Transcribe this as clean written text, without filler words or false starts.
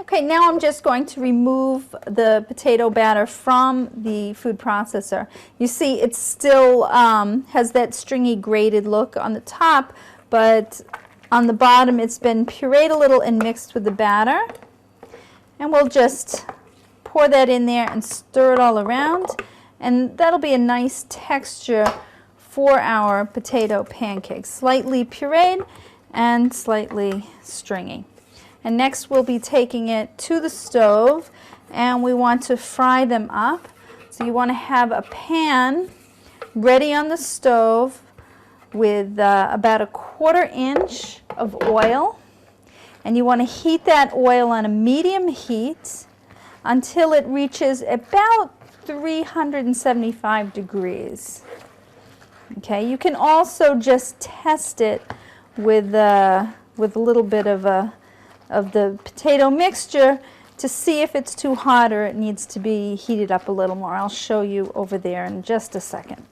Okay, now I'm just going to remove the potato batter from the food processor. You see it still has that stringy grated look on the top, but on the bottom it's been pureed a little and mixed with the batter. And we'll just pour that in there and stir it all around, and that'll be a nice texture for our potato pancakes. Slightly pureed and slightly stringy. And next we'll be taking it to the stove, and we want to fry them up. So you want to have a pan ready on the stove with about 1/4 inch of oil, and you want to heat that oil on a medium heat until it reaches about 375 degrees. Okay, you can also just test it with a little bit of the potato mixture to see if it's too hot or it needs to be heated up a little more. I'll show you over there in just a second.